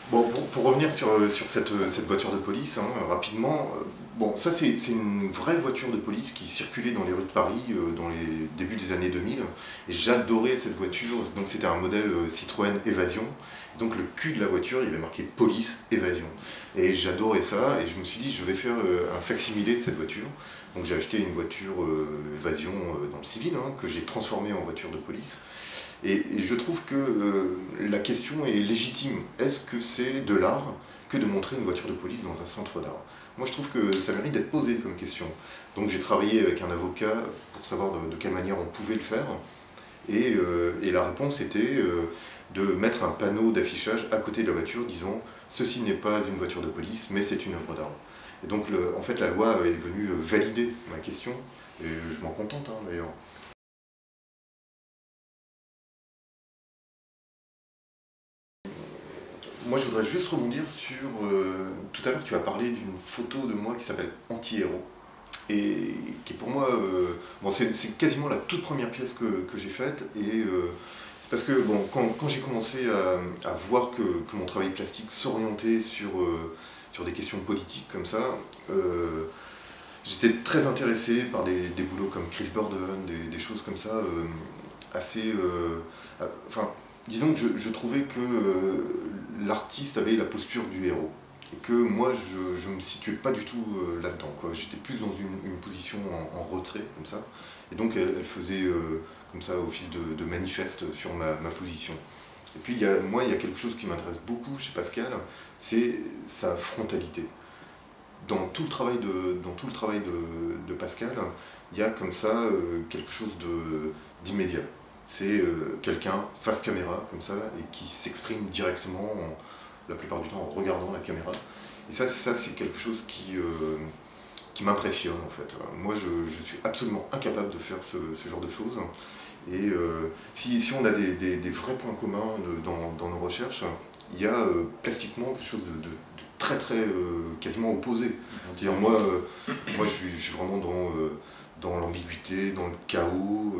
Bon, pour revenir sur cette voiture de police, hein, rapidement, bon, ça c'est une vraie voiture de police qui circulait dans les rues de Paris dans les débuts des années 2000, et j'adorais cette voiture. Donc c'était un modèle Citroën Évasion, donc le cul de la voiture il y avait marqué Police Évasion, et j'adorais ça, et je me suis dit je vais faire un facsimilé de cette voiture. Donc j'ai acheté une voiture Évasion dans le civil, hein, que j'ai transformée en voiture de police. Et je trouve que la question est légitime. Est-ce que c'est de l'art que de montrer une voiture de police dans un centre d'art? Moi je trouve que ça mérite d'être posé comme question. Donc j'ai travaillé avec un avocat pour savoir de quelle manière on pouvait le faire. Et la réponse était de mettre un panneau d'affichage à côté de la voiture disant « Ceci n'est pas une voiture de police, mais c'est une œuvre d'art ». Et donc en fait la loi est venue valider ma question, et je m'en contente hein, d'ailleurs. Moi, je voudrais juste rebondir sur... tout à l'heure, tu as parlé d'une photo de moi qui s'appelle Anti-héros. Et qui est pour moi... bon, c'est quasiment la toute première pièce que j'ai faite. Et c'est parce que, bon, quand j'ai commencé à voir que mon travail plastique s'orientait sur des questions politiques comme ça, j'étais très intéressé par des boulots comme Chris Burden, des choses comme ça, assez... enfin, disons que je trouvais que l'artiste avait la posture du héros. Et que moi, je ne me situais pas du tout là-dedans. J'étais plus dans une position en retrait, comme ça. Et donc, elle faisait comme ça office de manifeste sur ma position. Et puis, moi, il y a quelque chose qui m'intéresse beaucoup chez Pascal, c'est sa frontalité. Dans tout le travail de Pascal, il y a comme ça quelque chose d'immédiat. C'est quelqu'un face caméra, comme ça, et qui s'exprime directement, la plupart du temps en regardant la caméra. Et ça c'est quelque chose qui m'impressionne, en fait. Moi, je suis absolument incapable de faire ce genre de choses. Et si on a des vrais points communs dans nos recherches, il y a plastiquement quelque chose de très quasiment opposé. C'est-à-dire moi je suis vraiment dans l'ambiguïté, dans le chaos,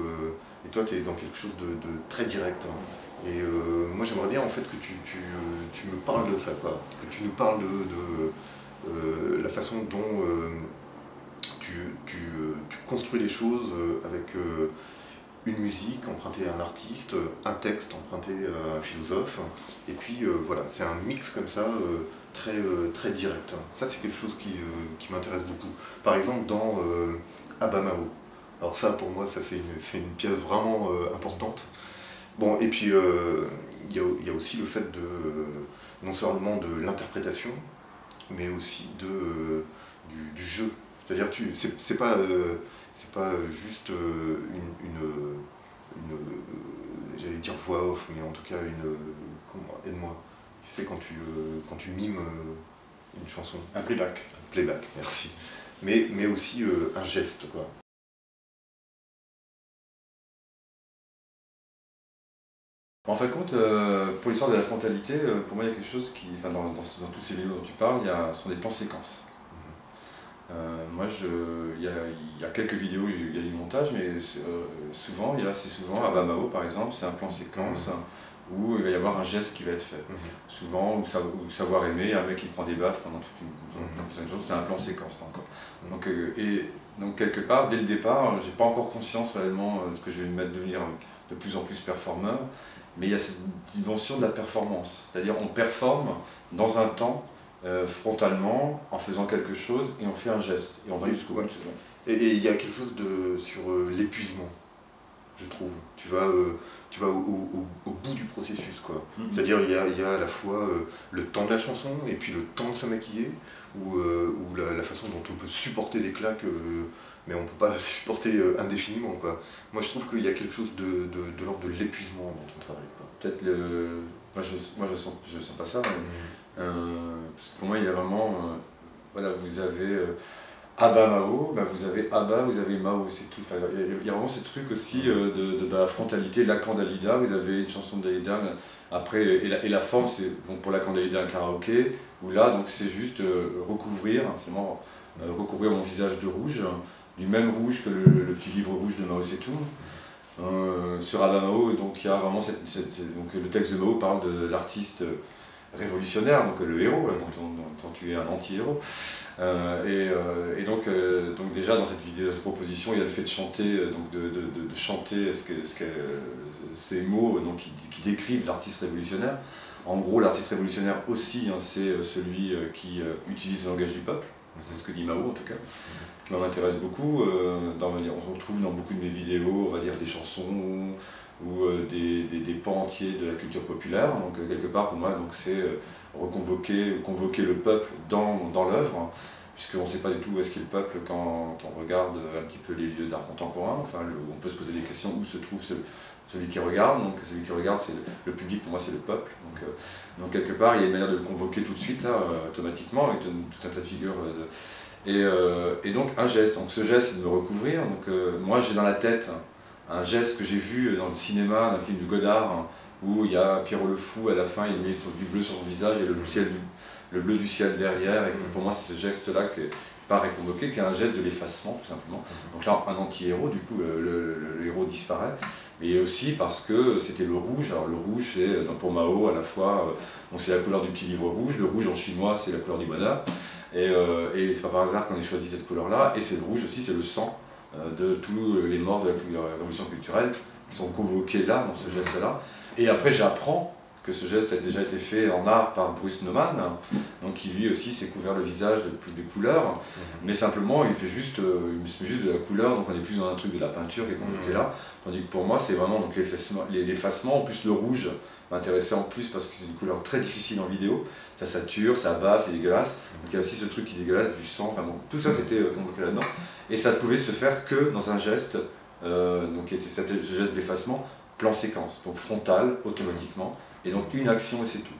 et toi tu es dans quelque chose de très direct. Hein. Et moi j'aimerais bien en fait que tu me parles de ça, quoi. Que tu nous parles de la façon dont tu construis les choses avec une musique empruntée à un artiste, un texte emprunté à un philosophe, et puis voilà, c'est un mix comme ça, très direct. Ça c'est quelque chose qui m'intéresse beaucoup. Par exemple dans Abamao. Alors ça pour moi, ça c'est une pièce vraiment importante. Bon, et puis il y a aussi le fait non seulement de l'interprétation, mais aussi du jeu. C'est-à-dire que c'est pas juste j'allais dire voix off, mais en tout cas aide-moi. Tu sais, quand tu mimes une chanson. Un playback. Un playback, merci. Mais aussi un geste, quoi. En fait, compte, pour l'histoire de la frontalité, pour moi, il y a quelque chose qui, enfin, dans tous ces vidéos dont tu parles, ce sont des plans séquences. Moi, il y a quelques vidéos où il y a du montage, mais souvent, assez souvent, à Bamao par exemple, c'est un plan séquence où il va y avoir un geste qui va être fait. Souvent, ou savoir aimer, un mec qui prend des baffes pendant toute une journée, c'est un plan séquence encore. Donc quelque part, dès le départ, j'ai pas encore conscience réellement de ce que je vais devenir de plus en plus performeur, mais il y a cette dimension de la performance, c'est-à-dire on performe dans un temps, frontalement, en faisant quelque chose, et on fait un geste, et on va jusqu'au bout. Et il y a quelque chose sur l'épuisement, je trouve. Tu vas au bout du processus, quoi. C'est-à-dire il y a à la fois le temps de la chanson, et puis le temps de se maquiller, ou la façon dont on peut supporter les claques, mais on ne peut pas les supporter indéfiniment, quoi. Moi je trouve qu'il y a quelque chose de l'ordre de l'épuisement dans ton travail, quoi. Peut-être moi je sens pas ça, parce que pour moi il y a vraiment, voilà, vous avez Abba Mao, vous avez Abba, vous avez Mao, c'est tout. Enfin, il y a vraiment ces trucs aussi de la frontalité, Lacan Dalida, vous avez une chanson de Dalida, après, et la forme c'est donc pour Lacan Dalida un karaoké, où là donc c'est juste recouvrir, finalement, recouvrir mon visage de rouge, du même rouge que le petit livre rouge de Mao Tse-tung. Sur Abba Mao, donc il y a vraiment donc le texte de Mao parle de l'artiste révolutionnaire, donc le héros, dont tu es un anti-héros. Et donc déjà dans cette vidéo, cette proposition, il y a le fait de chanter, donc de chanter ces mots donc, qui décrivent l'artiste révolutionnaire. En gros, l'artiste révolutionnaire aussi, hein, c'est celui qui utilise le langage du peuple, c'est ce que dit Mao en tout cas, qui m'intéresse beaucoup. On retrouve dans beaucoup de mes vidéos, on va dire, des chansons ou des pans entiers de la culture populaire. Donc quelque part pour moi, c'est convoquer le peuple dans l'œuvre, hein, puisqu'on ne sait pas du tout où est-ce qu'est le peuple quand on regarde un petit peu les lieux d'art contemporain. Enfin, on peut se poser des questions où se trouve celui qui regarde. Donc celui qui regarde, c'est le public, pour moi c'est le peuple. Donc quelque part, il y a une manière de le convoquer tout de suite, là, automatiquement, avec tout un tas de figures. Et donc un geste, donc ce geste c'est de me recouvrir. Donc moi j'ai dans la tête un geste que j'ai vu dans le cinéma, d'un film de Godard, hein, où il y a Pierrot le Fou à la fin, il met du bleu sur son visage et le bleu du ciel derrière. Et pour moi c'est ce geste-là qui paraît convoqué, qui est un geste de l'effacement tout simplement. Donc là un anti-héros, du coup le héros disparaît. Mais aussi parce que c'était le rouge. Alors le rouge c'est pour Mao à la fois, c'est la couleur du petit livre rouge, le rouge en chinois c'est la couleur du bonheur. Et c'est pas par hasard qu'on ait choisi cette couleur-là. Et c'est le rouge aussi, c'est le sang de tous les morts de la révolution culturelle qui sont convoqués là, dans ce geste-là. Et après j'apprends que ce geste a déjà été fait en art par Bruce Nauman, donc qui lui aussi s'est couvert le visage de plus de couleurs, mais simplement il se met juste de la couleur, donc on est plus dans un truc de la peinture qui est convoqué là, tandis que pour moi c'est vraiment l'effacement, en plus le rouge m'intéressait en plus parce que c'est une couleur très difficile en vidéo, ça sature, ça bave, c'est dégueulasse, donc il y a aussi ce truc qui est dégueulasse, du sang, enfin bon, tout ça c'était convoqué là-dedans, et ça ne pouvait se faire que dans un geste, donc qui était ce geste d'effacement, plan séquence, donc frontal, automatiquement, et donc une action et c'est tout.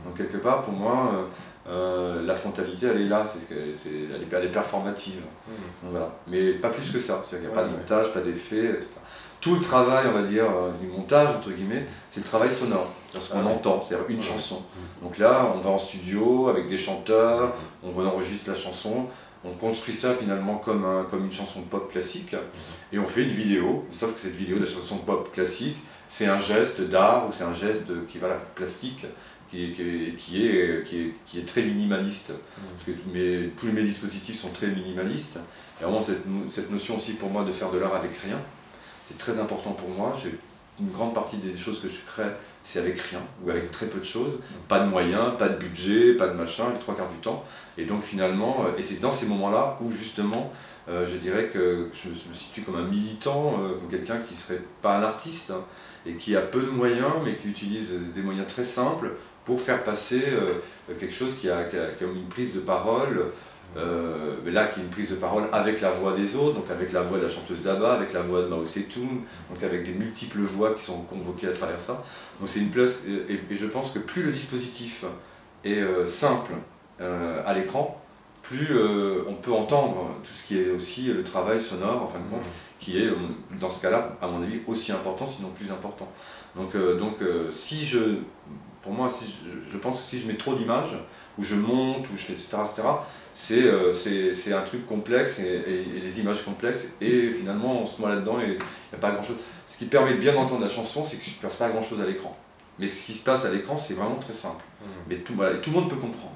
Donc quelque part pour moi, la frontalité elle est là, elle est performative. Donc, voilà. Mais pas plus que ça, il n'y a pas de montage, pas d'effet, etc. Tout le travail, on va dire, du montage, entre guillemets, c'est le travail sonore, ce qu'on entend, c'est-à-dire une chanson. Donc là, on va en studio avec des chanteurs, on enregistre la chanson, on construit ça finalement comme une chanson pop classique, et on fait une vidéo, sauf que cette vidéo de la chanson pop classique, c'est un geste d'art ou c'est un geste plastique qui est très minimaliste. Parce que tous mes dispositifs sont très minimalistes. Et vraiment cette notion aussi pour moi de faire de l'art avec rien, c'est très important pour moi. Une grande partie des choses que je crée, c'est avec rien, ou avec très peu de choses. Pas de moyens, pas de budget, pas de machin, les 3/4 du temps. Et donc finalement, et c'est dans ces moments-là où justement, je dirais que je me situe comme un militant, comme quelqu'un qui ne serait pas un artiste, hein, et qui a peu de moyens, mais qui utilise des moyens très simples pour faire passer quelque chose qui a une prise de parole, mais là qui est une prise de parole avec la voix des autres, donc avec la voix de la chanteuse d'Abba, avec la voix de Mao Tse-tung, donc avec des multiples voix qui sont convoquées à travers ça. Donc c'est une place, et je pense que plus le dispositif est simple à l'écran, plus on peut entendre tout ce qui est aussi le travail sonore, en fin de compte, qui est, dans ce cas-là, à mon avis, aussi important, sinon plus important. Donc pour moi, je pense que si je mets trop d'images, ou je monte, ou je fais etc., c'est un truc complexe, et des images complexes, et finalement, on se met là-dedans, et il n'y a pas grand-chose. Ce qui permet de bien entendre la chanson, c'est que je ne passe pas grand-chose à l'écran. Mais ce qui se passe à l'écran, c'est vraiment très simple. Mais tout le monde peut comprendre.